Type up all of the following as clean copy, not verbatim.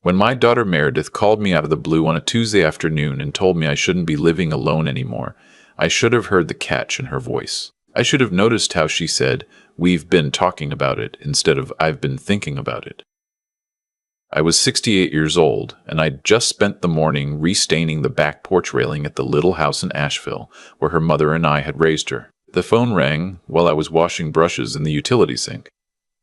When my daughter Meredith called me out of the blue on a Tuesday afternoon and told me I shouldn't be living alone anymore, I should have heard the catch in her voice. I should have noticed how she said, "We've been talking about it," instead of "I've been thinking about it." I was 68 years old, and I'd just spent the morning restaining the back porch railing at the little house in Asheville, where her mother and I had raised her. The phone rang while I was washing brushes in the utility sink.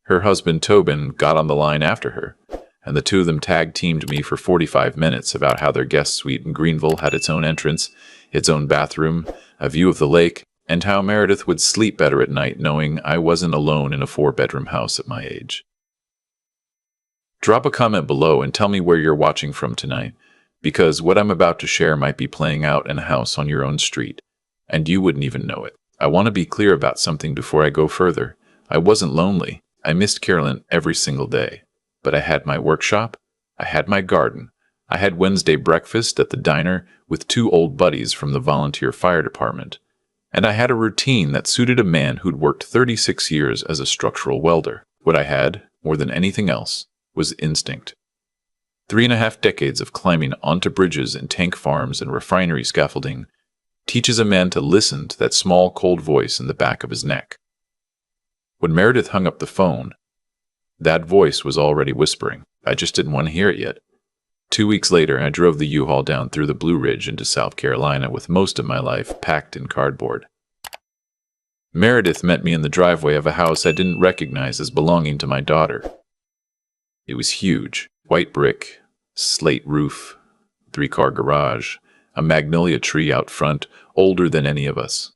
Her husband Tobin got on the line after her, and the two of them tag-teamed me for 45 minutes about how their guest suite in Greenville had its own entrance, its own bathroom, a view of the lake, and how Meredith would sleep better at night knowing I wasn't alone in a 4-bedroom house at my age. Drop a comment below and tell me where you're watching from tonight, because what I'm about to share might be playing out in a house on your own street, and you wouldn't even know it. I want to be clear about something before I go further. I wasn't lonely. I missed Carolyn every single day. But I had my workshop, I had my garden, I had Wednesday breakfast at the diner with 2 old buddies from the volunteer fire department, and I had a routine that suited a man who'd worked 36 years as a structural welder. What I had, more than anything else, was instinct. 3.5 decades of climbing onto bridges and tank farms and refinery scaffolding teaches a man to listen to that small, cold voice in the back of his neck. When Meredith hung up the phone, that voice was already whispering. I just didn't want to hear it yet. 2 weeks later, I drove the U-Haul down through the Blue Ridge into South Carolina with most of my life packed in cardboard. Meredith met me in the driveway of a house I didn't recognize as belonging to my daughter. It was huge, white brick, slate roof, 3-car garage, a magnolia tree out front, older than any of us.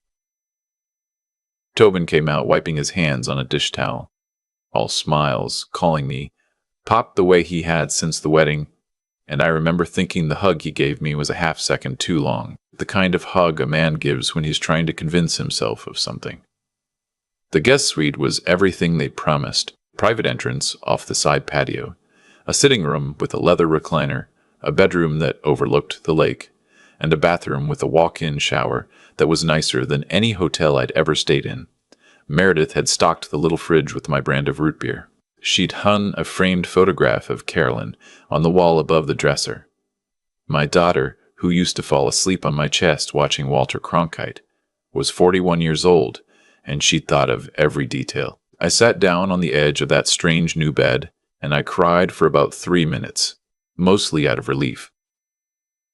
Tobin came out wiping his hands on a dish towel, all smiles, calling me, Pop the way he had since the wedding, and I remember thinking the hug he gave me was a half-second too long, the kind of hug a man gives when he's trying to convince himself of something. The guest suite was everything they promised. Private entrance off the side patio, a sitting room with a leather recliner, a bedroom that overlooked the lake, and a bathroom with a walk-in shower that was nicer than any hotel I'd ever stayed in. Meredith had stocked the little fridge with my brand of root beer. She'd hung a framed photograph of Carolyn on the wall above the dresser. My daughter, who used to fall asleep on my chest watching Walter Cronkite, was 41 years old, and she'd thought of every detail. I sat down on the edge of that strange new bed, and I cried for about 3 minutes, mostly out of relief.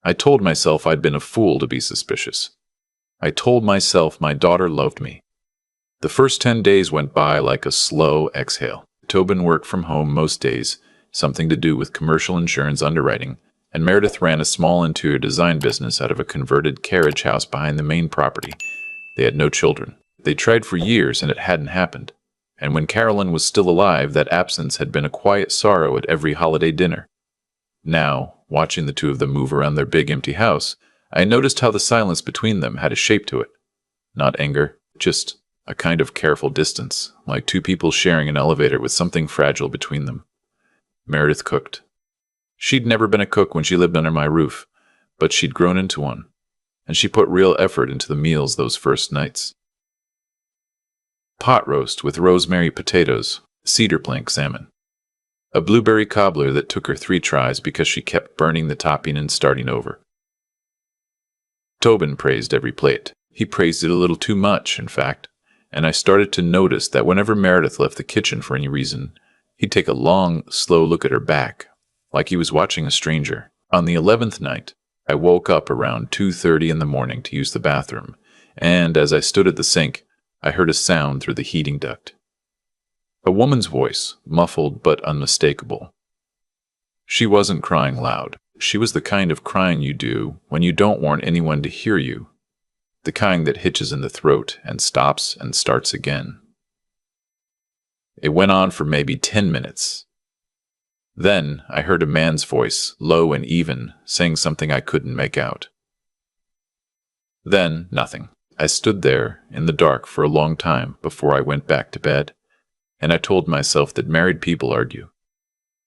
I told myself I'd been a fool to be suspicious. I told myself my daughter loved me. The first 10 days went by like a slow exhale. Tobin worked from home most days, something to do with commercial insurance underwriting, and Meredith ran a small interior design business out of a converted carriage house behind the main property. They had no children. They tried for years and it hadn't happened. And when Carolyn was still alive, that absence had been a quiet sorrow at every holiday dinner. Now, watching the two of them move around their big empty house, I noticed how the silence between them had a shape to it. Not anger, just a kind of careful distance, like two people sharing an elevator with something fragile between them. Meredith cooked. She'd never been a cook when she lived under my roof, but she'd grown into one, and she put real effort into the meals those first nights. Pot roast with rosemary potatoes, cedar plank salmon. A blueberry cobbler that took her 3 tries because she kept burning the topping and starting over. Tobin praised every plate. He praised it a little too much, in fact, and I started to notice that whenever Meredith left the kitchen for any reason, he'd take a long, slow look at her back, like he was watching a stranger. On the 11th night, I woke up around 2:30 in the morning to use the bathroom, and as I stood at the sink, I heard a sound through the heating duct. A woman's voice, muffled but unmistakable. She wasn't crying loud. She was the kind of crying you do when you don't want anyone to hear you. The kind that hitches in the throat and stops and starts again. It went on for maybe 10 minutes. Then I heard a man's voice, low and even, saying something I couldn't make out. Then nothing. I stood there in the dark for a long time before I went back to bed, and I told myself that married people argue,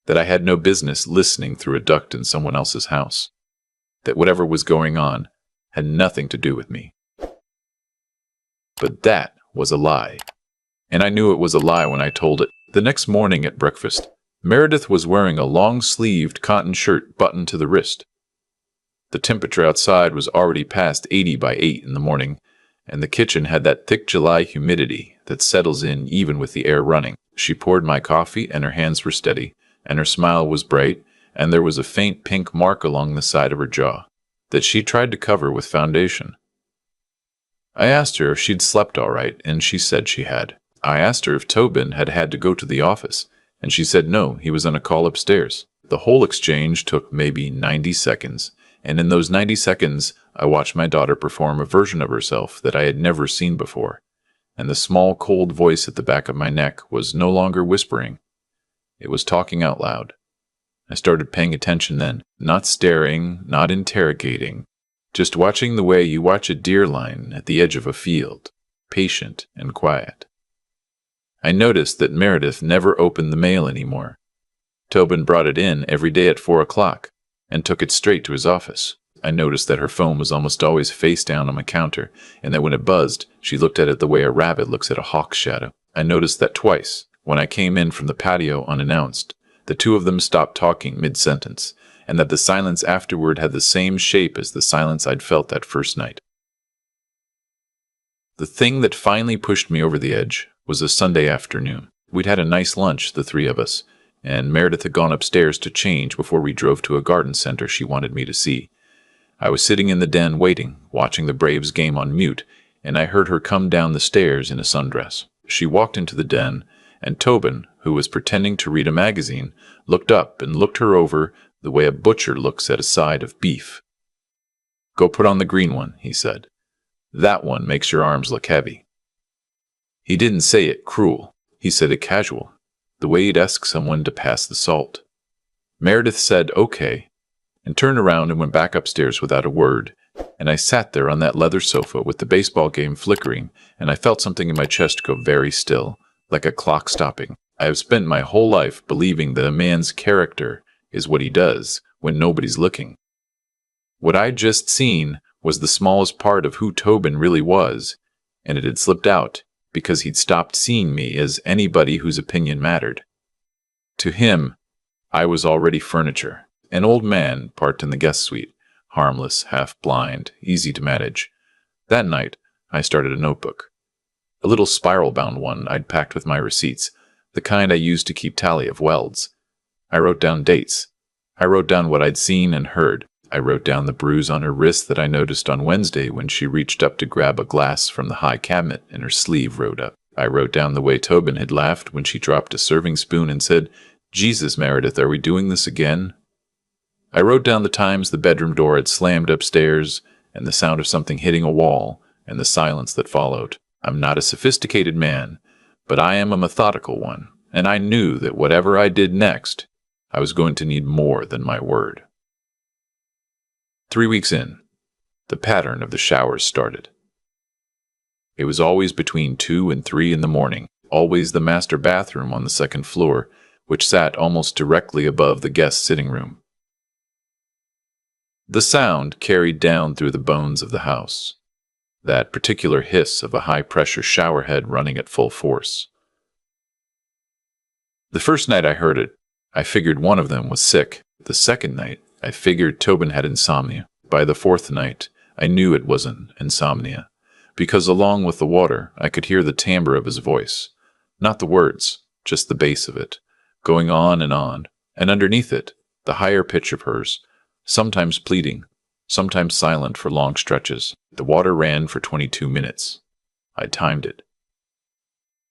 that I had no business listening through a duct in someone else's house, that whatever was going on had nothing to do with me. But that was a lie, and I knew it was a lie when I told it. The next morning at breakfast, Meredith was wearing a long-sleeved cotton shirt buttoned to the wrist. The temperature outside was already past 80 by 8 in the morning, and the kitchen had that thick July humidity that settles in even with the air running. She poured my coffee, and her hands were steady, and her smile was bright, and there was a faint pink mark along the side of her jaw that she tried to cover with foundation. I asked her if she'd slept all right, and she said she had. I asked her if Tobin had had to go to the office, and she said no, he was on a call upstairs. The whole exchange took maybe 90 seconds, and in those 90 seconds, I watched my daughter perform a version of herself that I had never seen before, and the small, cold voice at the back of my neck was no longer whispering. It was talking out loud. I started paying attention then, not staring, not interrogating, just watching the way you watch a deer line at the edge of a field, patient and quiet. I noticed that Meredith never opened the mail anymore. Tobin brought it in every day at 4 o'clock and took it straight to his office. I noticed that her phone was almost always face down on my counter, and that when it buzzed, she looked at it the way a rabbit looks at a hawk's shadow. I noticed that twice, when I came in from the patio unannounced, the two of them stopped talking mid-sentence, and that the silence afterward had the same shape as the silence I'd felt that first night. The thing that finally pushed me over the edge was a Sunday afternoon. We'd had a nice lunch, the three of us, and Meredith had gone upstairs to change before we drove to a garden center she wanted me to see. I was sitting in the den waiting, watching the Braves game on mute, and I heard her come down the stairs in a sundress. She walked into the den, and Tobin, who was pretending to read a magazine, looked up and looked her over the way a butcher looks at a side of beef. "Go put on the green one," he said. "That one makes your arms look heavy." He didn't say it cruel. He said it casual, the way he'd ask someone to pass the salt. Meredith said okay, and turned around and went back upstairs without a word, and I sat there on that leather sofa with the baseball game flickering, and I felt something in my chest go very still, like a clock stopping. I have spent my whole life believing that a man's character is what he does when nobody's looking. What I'd just seen was the smallest part of who Tobin really was, and it had slipped out because he'd stopped seeing me as anybody whose opinion mattered. To him, I was already furniture, an old man parked in the guest suite, harmless, half-blind, easy to manage. That night, I started a notebook. A little spiral-bound one I'd packed with my receipts, the kind I used to keep tally of welds. I wrote down dates. I wrote down what I'd seen and heard. I wrote down the bruise on her wrist that I noticed on Wednesday when she reached up to grab a glass from the high cabinet and her sleeve rode up. I wrote down the way Tobin had laughed when she dropped a serving spoon and said, "Jesus, Meredith, are we doing this again?" I wrote down the times the bedroom door had slammed upstairs, and the sound of something hitting a wall, and the silence that followed. I'm not a sophisticated man, but I am a methodical one, and I knew that whatever I did next, I was going to need more than my word. 3 weeks in, the pattern of the showers started. It was always between 2 and 3 in the morning, always the master bathroom on the second floor, which sat almost directly above the guest sitting room. The sound carried down through the bones of the house, that particular hiss of a high-pressure showerhead running at full force. The first night I heard it, I figured one of them was sick. The second night, I figured Tobin had insomnia. By the fourth night, I knew it wasn't insomnia, because along with the water, I could hear the timbre of his voice. Not the words, just the bass of it, going on, and underneath it, the higher pitch of hers, sometimes pleading, sometimes silent for long stretches. The water ran for 22 minutes. I timed it.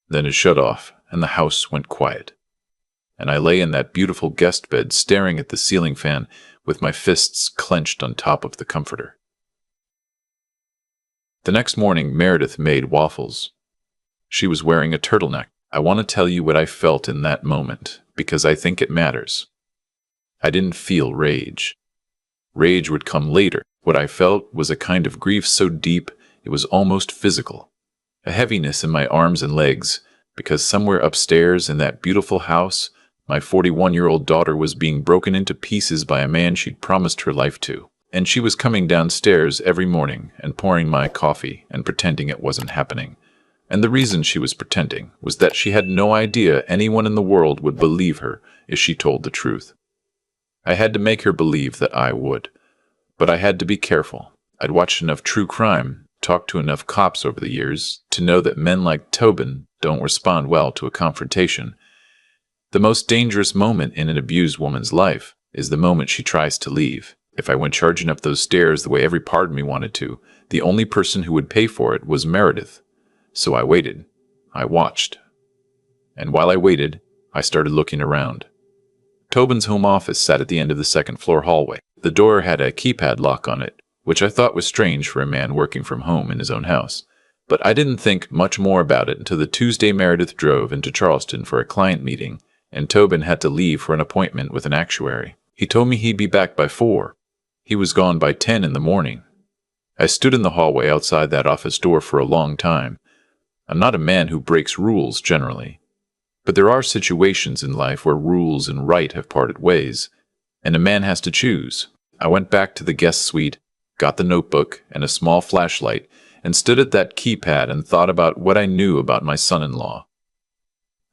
Then it shut off, and the house went quiet. And I lay in that beautiful guest bed staring at the ceiling fan with my fists clenched on top of the comforter. The next morning, Meredith made waffles. She was wearing a turtleneck. I want to tell you what I felt in that moment, because I think it matters. I didn't feel rage. Rage would come later. What I felt was a kind of grief so deep it was almost physical. A heaviness in my arms and legs, because somewhere upstairs in that beautiful house, my 41-year-old daughter was being broken into pieces by a man she'd promised her life to. And she was coming downstairs every morning and pouring my coffee and pretending it wasn't happening. And the reason she was pretending was that she had no idea anyone in the world would believe her if she told the truth. I had to make her believe that I would. But I had to be careful. I'd watched enough true crime, talked to enough cops over the years, to know that men like Tobin don't respond well to a confrontation. The most dangerous moment in an abused woman's life is the moment she tries to leave. If I went charging up those stairs the way every part of me wanted to, the only person who would pay for it was Meredith. So I waited. I watched. And while I waited, I started looking around. Tobin's home office sat at the end of the second-floor hallway. The door had a keypad lock on it, which I thought was strange for a man working from home in his own house. But I didn't think much more about it until the Tuesday Meredith drove into Charleston for a client meeting, and Tobin had to leave for an appointment with an actuary. He told me he'd be back by 4. He was gone by 10 in the morning. I stood in the hallway outside that office door for a long time. I'm not a man who breaks rules generally, but there are situations in life where rules and right have parted ways, and a man has to choose. I went back to the guest suite, got the notebook and a small flashlight, and stood at that keypad and thought about what I knew about my son-in-law.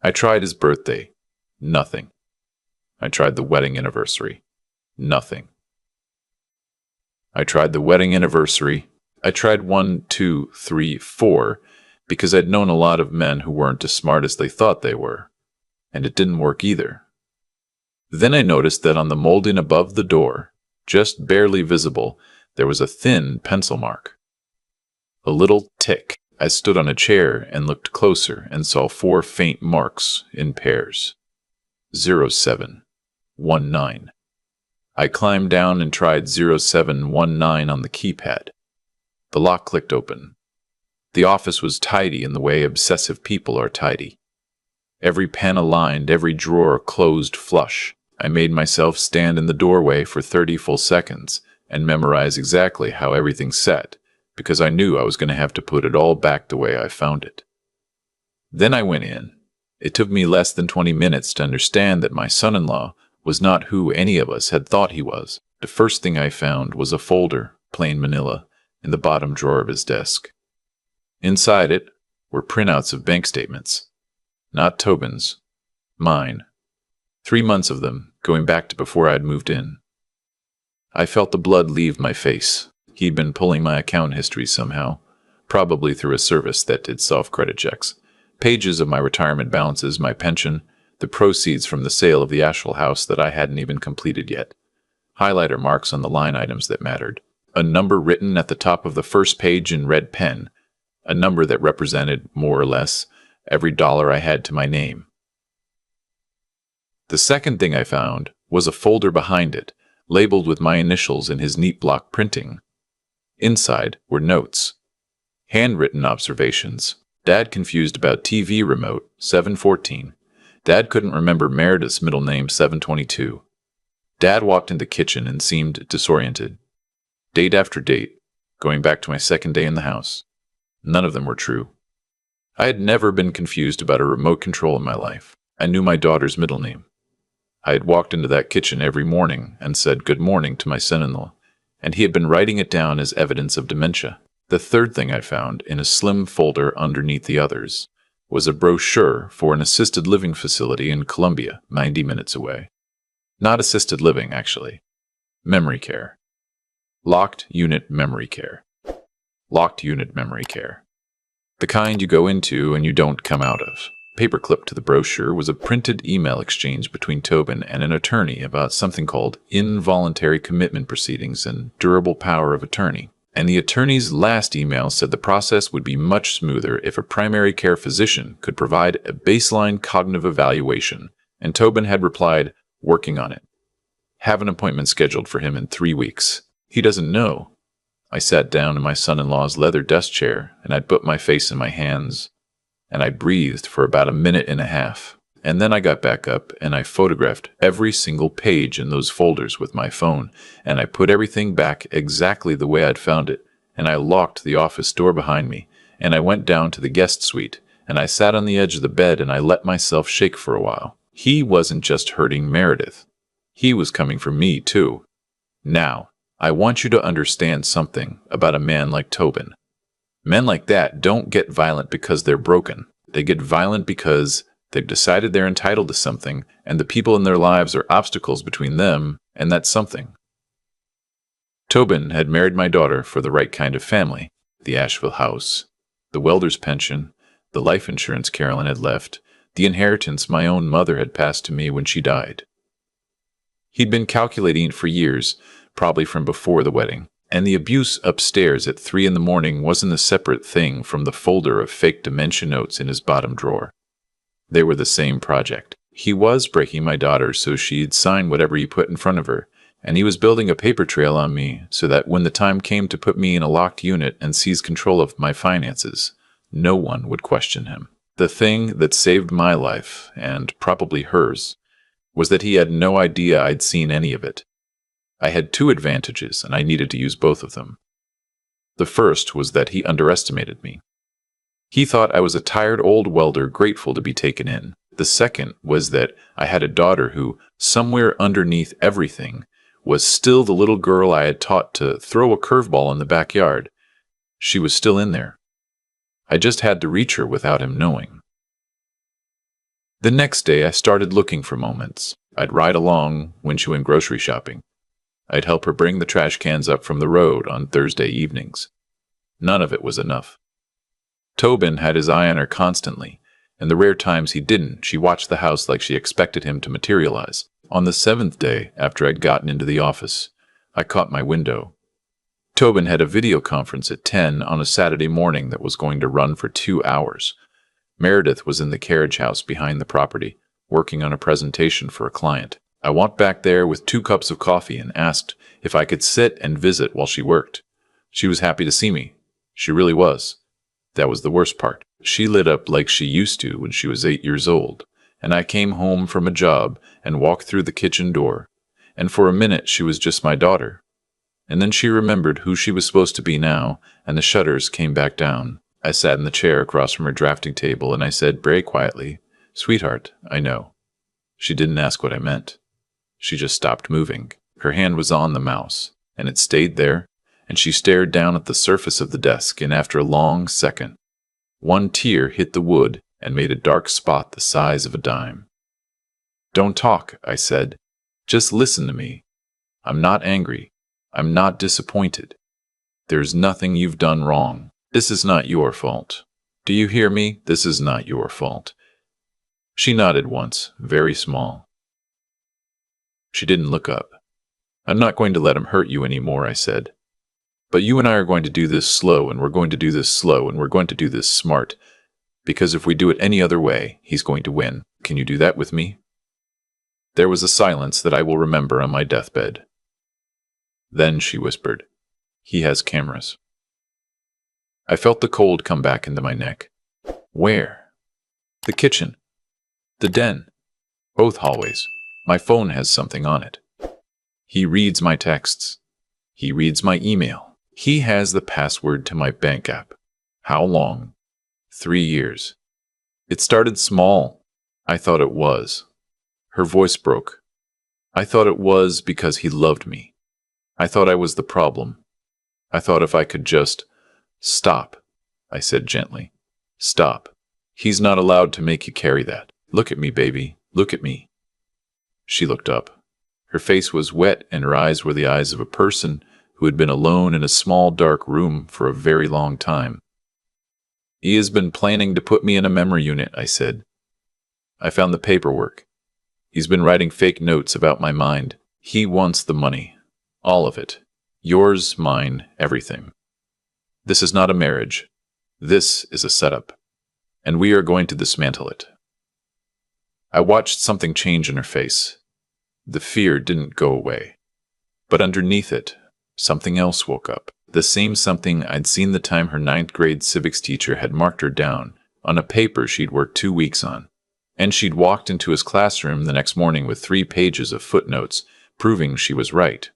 I tried his birthday. Nothing. I tried the wedding anniversary. Nothing. I tried the wedding anniversary. I tried 1, 2, 3, 4, because I'd known a lot of men who weren't as smart as they thought they were, and it didn't work either. Then I noticed that on the molding above the door, just barely visible, there was a thin pencil mark. A little tick. I stood on a chair and looked closer and saw 4 faint marks in pairs. 0719. I climbed down and tried 0719 on the keypad. The lock clicked open. The office was tidy in the way obsessive people are tidy. Every pen aligned, every drawer closed flush. I made myself stand in the doorway for 30 full seconds and memorize exactly how everything sat, because I knew I was going to have to put it all back the way I found it. Then I went in. It took me less than 20 minutes to understand that my son-in-law was not who any of us had thought he was. The first thing I found was a folder, plain manila, in the bottom drawer of his desk. Inside it were printouts of bank statements. Not Tobin's. Mine. 3 months of them, going back to before I'd moved in. I felt the blood leave my face. He'd been pulling my account history somehow, probably through a service that did self-credit checks. Pages of my retirement balances, my pension, the proceeds from the sale of the Asheville house that I hadn't even completed yet. Highlighter marks on the line items that mattered. A number written at the top of the first page in red pen. A number that represented, more or less, every dollar I had to my name. The second thing I found was a folder behind it, labeled with my initials in his neat block printing. Inside were notes. Handwritten observations. Dad confused about TV remote, 714. Dad couldn't remember Meredith's middle name, 722. Dad walked in the kitchen and seemed disoriented. Date after date, going back to my second day in the house. None of them were true. I had never been confused about a remote control in my life. I knew my daughter's middle name. I had walked into that kitchen every morning and said good morning to my son-in-law, and he had been writing it down as evidence of dementia. The third thing I found, in a slim folder underneath the others, was a brochure for an assisted living facility in Columbia, 90 minutes away. Not assisted living, actually. Memory care. Locked unit memory care. Locked unit memory care. The kind you go into and you don't come out of. Paperclip to the brochure was a printed email exchange between Tobin and an attorney about something called involuntary commitment proceedings and durable power of attorney. And the attorney's last email said the process would be much smoother if a primary care physician could provide a baseline cognitive evaluation, and Tobin had replied, working on it. Have an appointment scheduled for him in 3 weeks. He doesn't know. I sat down in my son-in-law's leather desk chair, and I'd put my face in my hands, and I breathed for about a minute and a half. And then I got back up and I photographed every single page in those folders with my phone, and I put everything back exactly the way I'd found it, and I locked the office door behind me, and I went down to the guest suite, and I sat on the edge of the bed and I let myself shake for a while. He wasn't just hurting Meredith. He was coming for me too. Now, I want you to understand something about a man like Tobin. Men like that don't get violent because they're broken. They get violent because they've decided they're entitled to something, and the people in their lives are obstacles between them and that something. Tobin had married my daughter for the right kind of family: the Asheville house, the welder's pension, the life insurance Carolyn had left, the inheritance my own mother had passed to me when she died. He'd been calculating it for years, probably from before the wedding, and the abuse upstairs at 3 a.m. wasn't a separate thing from the folder of fake dementia notes in his bottom drawer. They were the same project. He was breaking my daughter so she'd sign whatever he put in front of her, and he was building a paper trail on me so that when the time came to put me in a locked unit and seize control of my finances, no one would question him. The thing that saved my life, and probably hers, was that he had no idea I'd seen any of it. I had 2 advantages, and I needed to use both of them. The first was that he underestimated me. He thought I was a tired old welder grateful to be taken in. The second was that I had a daughter who, somewhere underneath everything, was still the little girl I had taught to throw a curveball in the backyard. She was still in there. I just had to reach her without him knowing. The next day I started looking for moments. I'd ride along when she went grocery shopping. I'd help her bring the trash cans up from the road on Thursday evenings. None of it was enough. Tobin had his eye on her constantly, and the rare times he didn't, she watched the house like she expected him to materialize. On the 7th day, after I'd gotten into the office, I caught my window. Tobin had a video conference at 10 on a Saturday morning that was going to run for 2 hours. Meredith was in the carriage house behind the property, working on a presentation for a client. I walked back there with 2 cups of coffee and asked if I could sit and visit while she worked. She was happy to see me. She really was. That was the worst part. She lit up like she used to when she was 8 years old, and I came home from a job and walked through the kitchen door, and for a minute she was just my daughter. And then she remembered who she was supposed to be now, and the shutters came back down. I sat in the chair across from her drafting table, and I said very quietly, "Sweetheart, I know." She didn't ask what I meant. She just stopped moving. Her hand was on the mouse, and it stayed there, and she stared down at the surface of the desk, and after a long second, one tear hit the wood and made a dark spot the size of a dime. "Don't talk," I said. "Just listen to me. I'm not angry. I'm not disappointed. There's nothing you've done wrong. This is not your fault. Do you hear me? This is not your fault." She nodded once, very small. She didn't look up. "I'm not going to let him hurt you anymore," I said. "But you and I are going to do this slow, and we're going to do this slow, and we're going to do this smart. Because if we do it any other way, he's going to win. Can you do that with me?" There was a silence that I will remember on my deathbed. Then she whispered, "He has cameras." I felt the cold come back into my neck. Where? The kitchen. The den. Both hallways. My phone has something on it. He reads my texts. He reads my email. He has the password to my bank app. How long? 3 years. It started small. I thought it was. Her voice broke. I thought it was because he loved me. I thought I was the problem. I thought if I could just stop, I said gently. Stop. He's not allowed to make you carry that. Look at me, baby. Look at me. She looked up. Her face was wet and her eyes were the eyes of a person who had been alone in a small dark room for a very long time. He has been planning to put me in a memory unit, I said. I found the paperwork. He's been writing fake notes about my mind. He wants the money. All of it. Yours, mine, everything. This is not a marriage. This is a setup. And we are going to dismantle it. I watched something change in her face. The fear didn't go away. But underneath it, something else woke up. The same something I'd seen the time her 9th grade civics teacher had marked her down on a paper she'd worked 2 weeks on. And she'd walked into his classroom the next morning with 3 pages of footnotes proving she was right.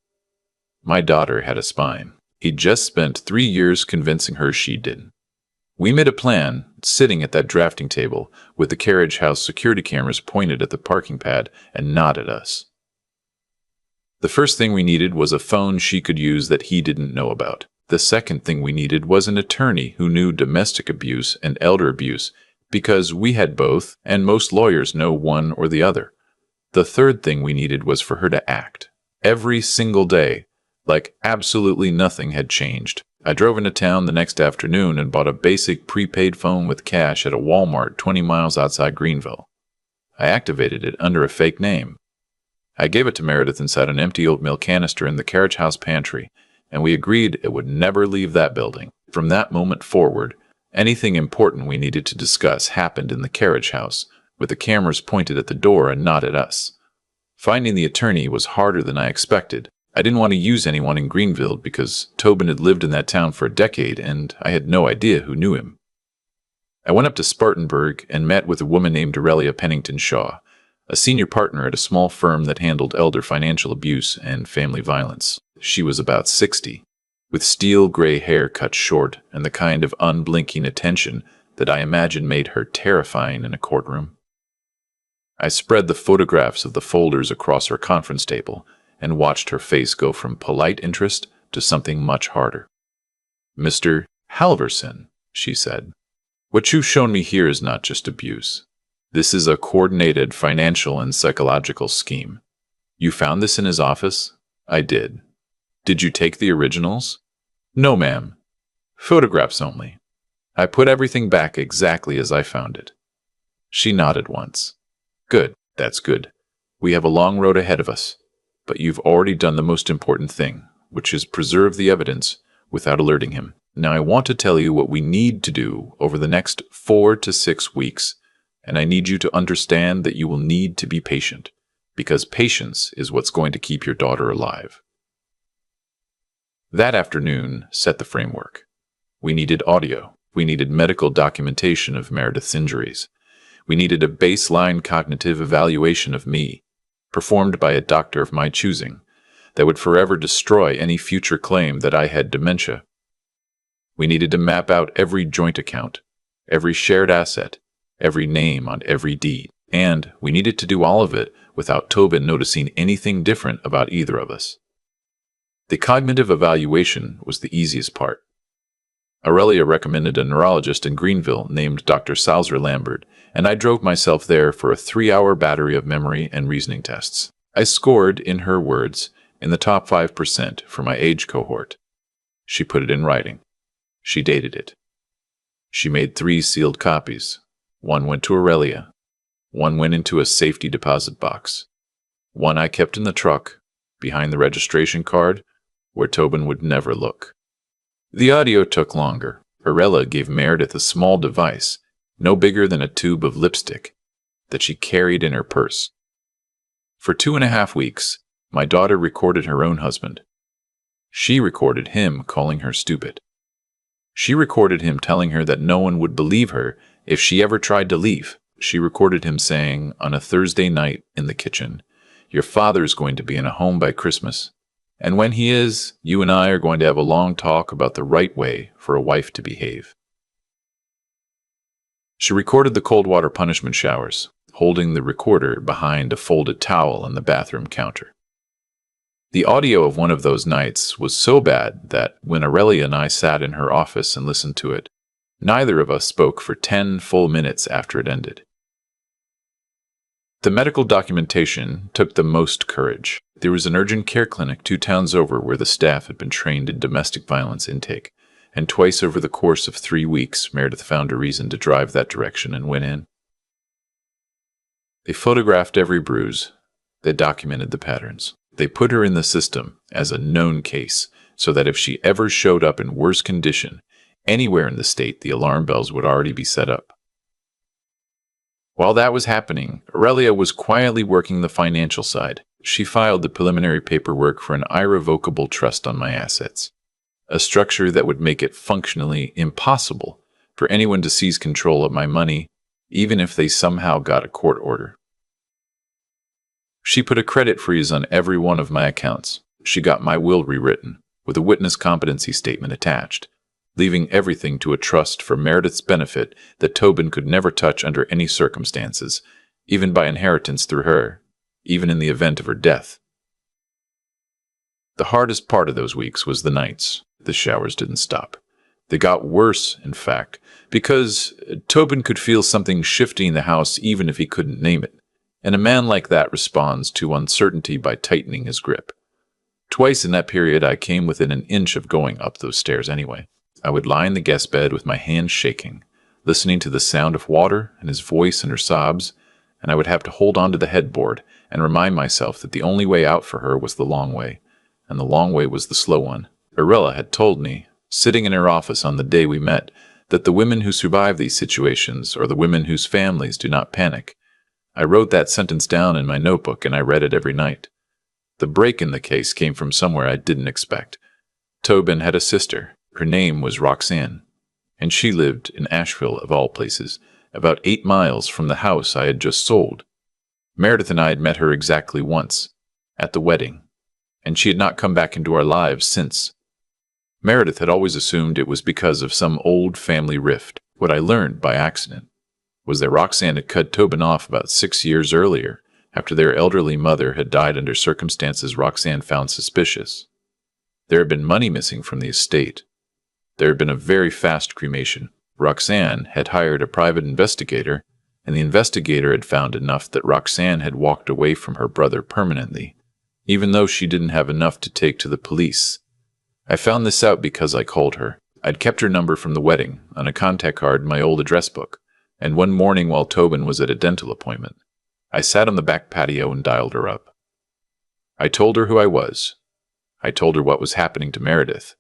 My daughter had a spine. He'd just spent 3 years convincing her she didn't. We made a plan, sitting at that drafting table, with the carriage house security cameras pointed at the parking pad and not at us. The first thing we needed was a phone she could use that he didn't know about. The second thing we needed was an attorney who knew domestic abuse and elder abuse, because we had both, and most lawyers know one or the other. The third thing we needed was for her to act, every single day, like absolutely nothing had changed. I drove into town the next afternoon and bought a basic prepaid phone with cash at a Walmart 20 miles outside Greenville. I activated it under a fake name. I gave it to Meredith inside an empty oatmeal canister in the carriage house pantry, and we agreed it would never leave that building. From that moment forward, anything important we needed to discuss happened in the carriage house, with the cameras pointed at the door and not at us. Finding the attorney was harder than I expected. I didn't want to use anyone in Greenville because Tobin had lived in that town for a decade and I had no idea who knew him. I went up to Spartanburg and met with a woman named Aurelia Pennington Shaw, a senior partner at a small firm that handled elder financial abuse and family violence. She was about 60, with steel gray hair cut short and the kind of unblinking attention that I imagine made her terrifying in a courtroom. I spread the photographs of the folders across her conference table and watched her face go from polite interest to something much harder. "Mr. Halverson," she said, "what you've shown me here is not just abuse. This is a coordinated financial and psychological scheme. You found this in his office?" "I did." "Did you take the originals?" "No, ma'am. Photographs only. I put everything back exactly as I found it." She nodded once. "Good, that's good. We have a long road ahead of us, but you've already done the most important thing, which is preserve the evidence without alerting him. Now I want to tell you what we need to do over the next 4 to 6 weeks, and I need you to understand that you will need to be patient, because patience is what's going to keep your daughter alive." That afternoon set the framework. We needed audio. We needed medical documentation of Meredith's injuries. We needed a baseline cognitive evaluation of me, performed by a doctor of my choosing, that would forever destroy any future claim that I had dementia. We needed to map out every joint account, every shared asset, every name on every deed, and we needed to do all of it without Tobin noticing anything different about either of us. The cognitive evaluation was the easiest part. Aurelia recommended a neurologist in Greenville named Dr. Salzer Lambert, and I drove myself there for a 3-hour battery of memory and reasoning tests. I scored, in her words, in the top 5% for my age cohort. She put it in writing. She dated it. She made 3 sealed copies. 1 went to Aurelia. 1 went into a safety deposit box. 1 I kept in the truck, behind the registration card, where Tobin would never look. The audio took longer. Aurelia gave Meredith a small device, no bigger than a tube of lipstick, that she carried in her purse. For 2.5 weeks, my daughter recorded her own husband. She recorded him calling her stupid. She recorded him telling her that no one would believe her if she ever tried to leave. She recorded him saying on a Thursday night in the kitchen, "Your father's going to be in a home by Christmas. And when he is, you and I are going to have a long talk about the right way for a wife to behave." She recorded the cold water punishment showers, holding the recorder behind a folded towel on the bathroom counter. The audio of one of those nights was so bad that when Aurelia and I sat in her office and listened to it, neither of us spoke for 10 full minutes after it ended. The medical documentation took the most courage. There was an urgent care clinic 2 towns over where the staff had been trained in domestic violence intake, and twice over the course of 3 weeks, Meredith found a reason to drive that direction and went in. They photographed every bruise. They documented the patterns. They put her in the system as a known case, so that if she ever showed up in worse condition, anywhere in the state, the alarm bells would already be set up. While that was happening, Aurelia was quietly working the financial side. She filed the preliminary paperwork for an irrevocable trust on my assets, a structure that would make it functionally impossible for anyone to seize control of my money, even if they somehow got a court order. She put a credit freeze on every one of my accounts. She got my will rewritten, with a witness competency statement attached, leaving everything to a trust for Meredith's benefit that Tobin could never touch under any circumstances, even by inheritance through her, even in the event of her death. The hardest part of those weeks was the nights. The showers didn't stop. They got worse, in fact, because Tobin could feel something shifting in the house even if he couldn't name it. And a man like that responds to uncertainty by tightening his grip. Twice in that period, I came within an inch of going up those stairs anyway. I would lie in the guest bed with my hands shaking, listening to the sound of water and his voice and her sobs, and I would have to hold on to the headboard and remind myself that the only way out for her was the long way, and the long way was the slow one. Arella had told me, sitting in her office on the day we met, that the women who survive these situations are the women whose families do not panic. I wrote that sentence down in my notebook and I read it every night. The break in the case came from somewhere I didn't expect. Tobin had a sister. Her name was Roxanne, and she lived in Asheville, of all places, about 8 miles from the house I had just sold. Meredith and I had met her exactly once, at the wedding, and she had not come back into our lives since. Meredith had always assumed it was because of some old family rift. What I learned by accident was that Roxanne had cut Tobin off about 6 years earlier, after their elderly mother had died under circumstances Roxanne found suspicious. There had been money missing from the estate. There had been a very fast cremation. Roxanne had hired a private investigator, and the investigator had found enough that Roxanne had walked away from her brother permanently, even though she didn't have enough to take to the police. I found this out because I called her. I'd kept her number from the wedding on a contact card in my old address book, and one morning while Tobin was at a dental appointment, I sat on the back patio and dialed her up. I told her who I was. I told her what was happening to Meredith.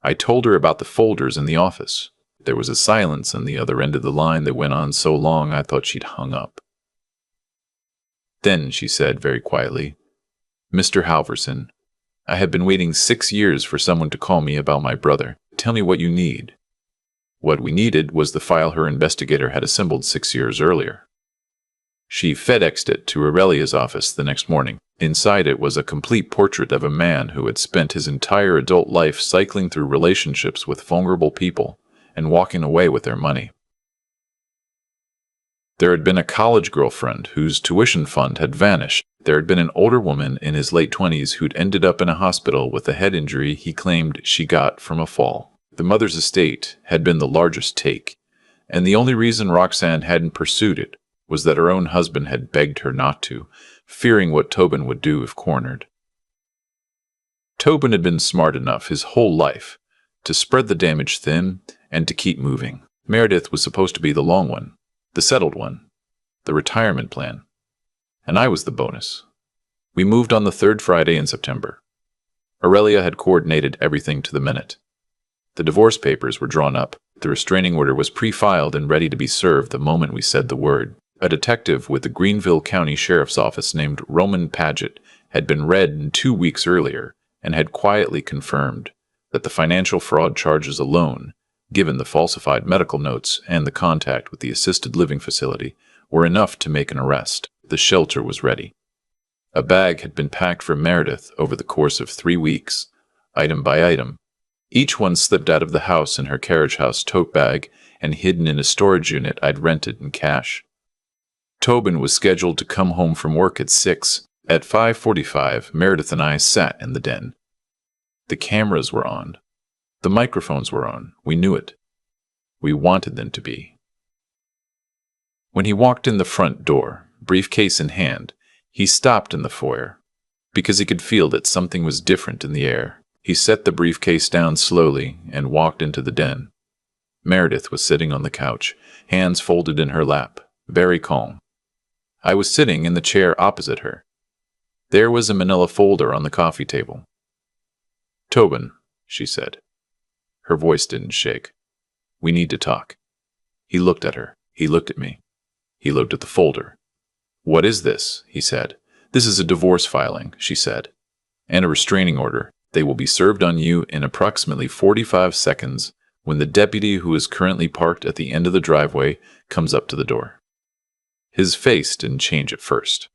I told her about the folders in the office. There was a silence on the other end of the line that went on so long I thought she'd hung up. Then she said very quietly, "Mr. Halverson, I have been waiting 6 years for someone to call me about my brother. Tell me what you need." What we needed was the file her investigator had assembled 6 years earlier. She FedExed it to Aurelia's office the next morning. Inside it was a complete portrait of a man who had spent his entire adult life cycling through relationships with vulnerable people and walking away with their money. There had been a college girlfriend whose tuition fund had vanished. There had been an older woman in his late 20s who'd ended up in a hospital with a head injury he claimed she got from a fall. The mother's estate had been the largest take, and the only reason Roxanne hadn't pursued it was that her own husband had begged her not to, fearing what Tobin would do if cornered. Tobin had been smart enough his whole life to spread the damage thin and to keep moving. Meredith was supposed to be the long one, the settled one, the retirement plan, and I was the bonus. We moved on the 3rd Friday in September. Aurelia had coordinated everything to the minute. The divorce papers were drawn up. The restraining order was pre-filed and ready to be served the moment we said the word. A detective with the Greenville County Sheriff's Office named Roman Paget had been read 2 weeks earlier and had quietly confirmed that the financial fraud charges alone, given the falsified medical notes and the contact with the assisted living facility, were enough to make an arrest. The shelter was ready. A bag had been packed for Meredith over the course of 3 weeks, item by item. Each one slipped out of the house in her carriage house tote bag and hidden in a storage unit I'd rented in cash. Tobin was scheduled to come home from work at 6. At 5:45, Meredith and I sat in the den. The cameras were on. The microphones were on. We knew it. We wanted them to be. When he walked in the front door, briefcase in hand, he stopped in the foyer, because he could feel that something was different in the air. He set the briefcase down slowly and walked into the den. Meredith was sitting on the couch, hands folded in her lap, very calm. I was sitting in the chair opposite her. There was a manila folder on the coffee table. "Tobin," she said. Her voice didn't shake. "We need to talk." He looked at her. He looked at me. He looked at the folder. "What is this?" he said. "This is a divorce filing," she said, "and a restraining order. They will be served on you in approximately 45 seconds when the deputy who is currently parked at the end of the driveway comes up to the door." His face didn't change at first.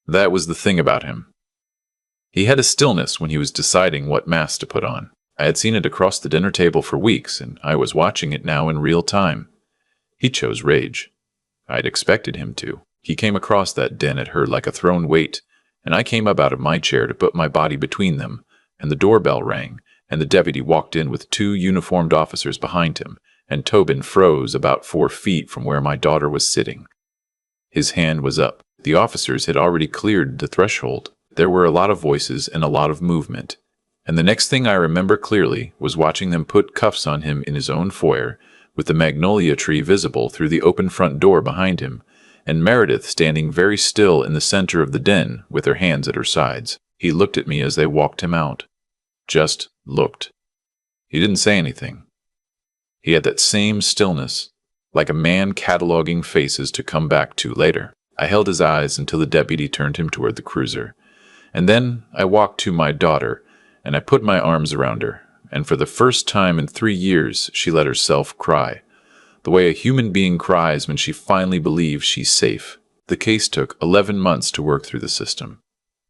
That was the thing about him. He had a stillness when he was deciding what mask to put on. I had seen it across the dinner table for weeks, and I was watching it now in real time. He chose rage. I'd expected him to. He came across that den at her like a thrown weight, and I came up out of my chair to put my body between them, and the doorbell rang, and the deputy walked in with 2 uniformed officers behind him, and Tobin froze about 4 feet from where my daughter was sitting. His hand was up. The officers had already cleared the threshold. There were a lot of voices and a lot of movement. And the next thing I remember clearly was watching them put cuffs on him in his own foyer, with the magnolia tree visible through the open front door behind him, and Meredith standing very still in the center of the den with her hands at her sides. He looked at me as they walked him out. Just looked. He didn't say anything. He had that same stillness, like a man cataloging faces to come back to later. I held his eyes until the deputy turned him toward the cruiser. And then I walked to my daughter, and I put my arms around her, and for the first time in 3 years she let herself cry, the way a human being cries when she finally believes she's safe. The case took 11 months to work through the system.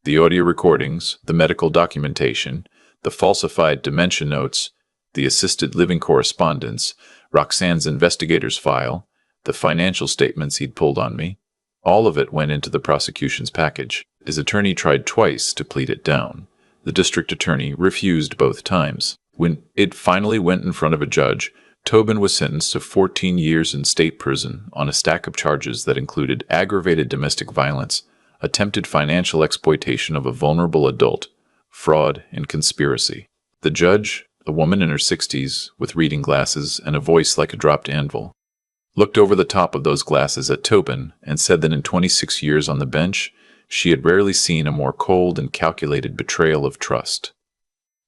The audio recordings, the medical documentation, the falsified dementia notes, the assisted living correspondence, Roxanne's investigator's file, the financial statements he'd pulled on me, all of it went into the prosecution's package. His attorney tried twice to plead it down. The district attorney refused both times. When it finally went in front of a judge, Tobin was sentenced to 14 years in state prison on a stack of charges that included aggravated domestic violence, attempted financial exploitation of a vulnerable adult, fraud, and conspiracy. The judge, a woman in her 60s with reading glasses and a voice like a dropped anvil, looked over the top of those glasses at Tobin and said that in 26 years on the bench, she had rarely seen a more cold and calculated betrayal of trust.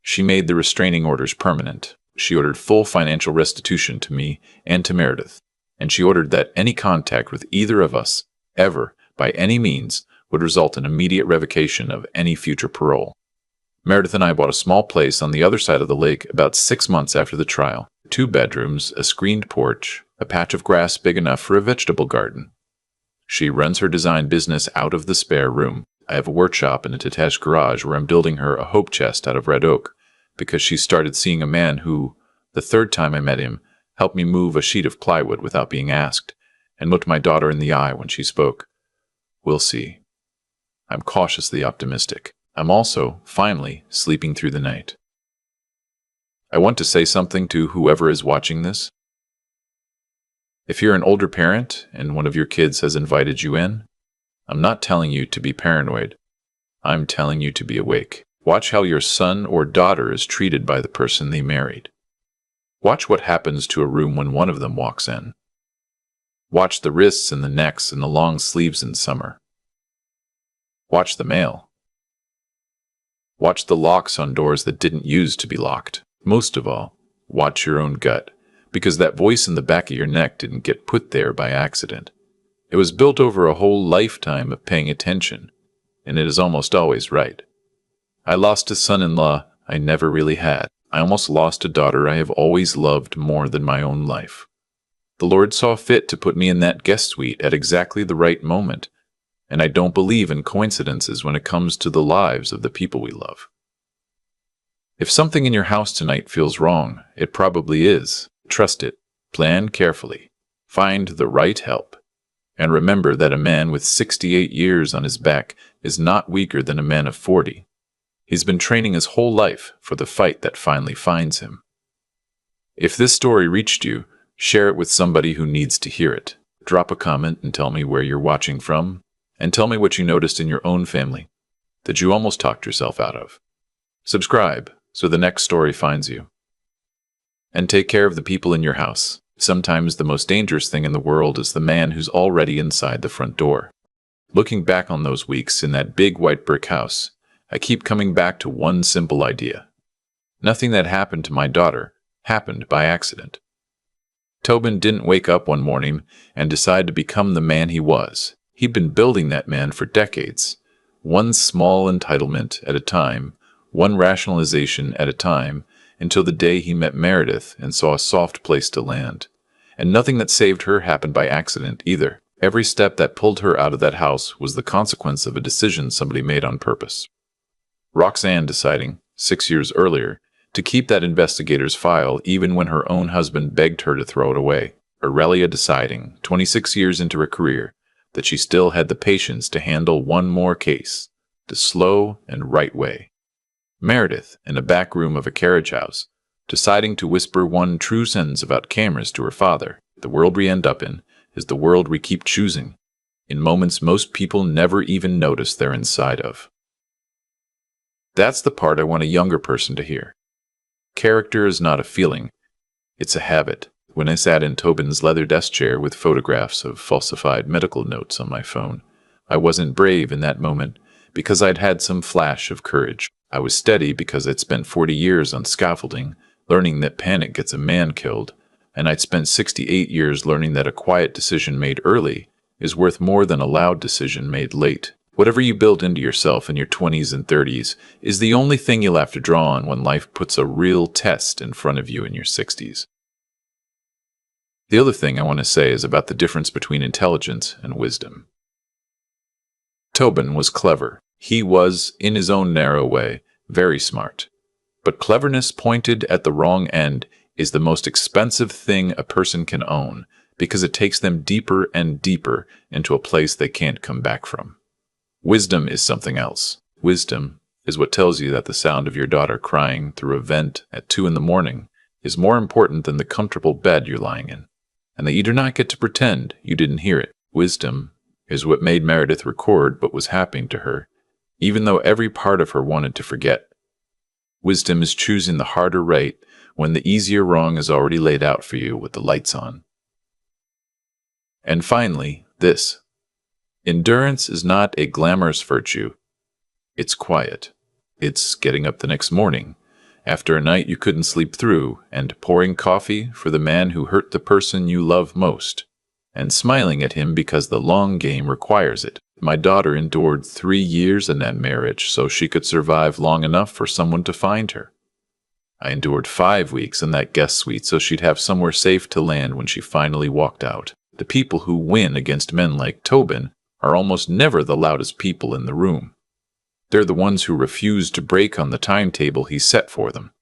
She made the restraining orders permanent. She ordered full financial restitution to me and to Meredith, and she ordered that any contact with either of us, ever, by any means, would result in immediate revocation of any future parole. Meredith and I bought a small place on the other side of the lake about 6 months after the trial. 2 bedrooms, a screened porch, a patch of grass big enough for a vegetable garden. She runs her design business out of the spare room. I have a workshop and a detached garage where I'm building her a hope chest out of red oak, because she started seeing a man who, the 3rd time I met him, helped me move a sheet of plywood without being asked, and looked my daughter in the eye when she spoke. We'll see. I'm cautiously optimistic. I'm also, finally, sleeping through the night. I want to say something to whoever is watching this. If you're an older parent and one of your kids has invited you in, I'm not telling you to be paranoid. I'm telling you to be awake. Watch how your son or daughter is treated by the person they married. Watch what happens to a room when one of them walks in. Watch the wrists and the necks and the long sleeves in summer. Watch the mail. Watch the locks on doors that didn't used to be locked. Most of all, watch your own gut, because that voice in the back of your neck didn't get put there by accident. It was built over a whole lifetime of paying attention, and it is almost always right. I lost a son-in-law I never really had. I almost lost a daughter I have always loved more than my own life. The Lord saw fit to put me in that guest suite at exactly the right moment, and I don't believe in coincidences when it comes to the lives of the people we love. If something in your house tonight feels wrong, it probably is. Trust it. Plan carefully. Find the right help. And remember that a man with 68 years on his back is not weaker than a man of 40. He's been training his whole life for the fight that finally finds him. If this story reached you, share it with somebody who needs to hear it. Drop a comment and tell me where you're watching from, and tell me what you noticed in your own family that you almost talked yourself out of. Subscribe so the next story finds you. And take care of the people in your house. Sometimes the most dangerous thing in the world is the man who's already inside the front door. Looking back on those weeks in that big white brick house, I keep coming back to one simple idea. Nothing that happened to my daughter happened by accident. Tobin didn't wake up one morning and decide to become the man he was. He'd been building that man for decades, one small entitlement at a time, one rationalization at a time, until the day he met Meredith and saw a soft place to land. And nothing that saved her happened by accident either. Every step that pulled her out of that house was the consequence of a decision somebody made on purpose. Roxanne deciding, 6 years earlier, to keep that investigator's file even when her own husband begged her to throw it away. Aurelia deciding, 26 years into her career, that she still had the patience to handle one more case, the slow and right way. Meredith, in a back room of a carriage house, deciding to whisper one true sentence about cameras to her father. The world we end up in is the world we keep choosing, in moments most people never even notice they're inside of. That's the part I want a younger person to hear. Character is not a feeling, it's a habit. When I sat in Tobin's leather desk chair with photographs of falsified medical notes on my phone, I wasn't brave in that moment because I'd had some flash of courage. I was steady because I'd spent 40 years on scaffolding, learning that panic gets a man killed, and I'd spent 68 years learning that a quiet decision made early is worth more than a loud decision made late. Whatever you build into yourself in your 20s and 30s is the only thing you'll have to draw on when life puts a real test in front of you in your 60s. The other thing I want to say is about the difference between intelligence and wisdom. Tobin was clever. He was, in his own narrow way, very smart. But cleverness pointed at the wrong end is the most expensive thing a person can own because it takes them deeper and deeper into a place they can't come back from. Wisdom is something else. Wisdom is what tells you that the sound of your daughter crying through a vent at 2 a.m. is more important than the comfortable bed you're lying in, and that you do not get to pretend you didn't hear it. Wisdom is what made Meredith record what was happening to her, even though every part of her wanted to forget. Wisdom is choosing the harder right when the easier wrong is already laid out for you with the lights on. And finally, this. Endurance is not a glamorous virtue. It's quiet. It's getting up the next morning, after a night you couldn't sleep through, and pouring coffee for the man who hurt the person you love most, and smiling at him because the long game requires it. My daughter endured 3 years in that marriage so she could survive long enough for someone to find her. I endured 5 weeks in that guest suite so she'd have somewhere safe to land when she finally walked out. The people who win against men like Tobin are almost never the loudest people in the room. They're the ones who refuse to break on the timetable he set for them.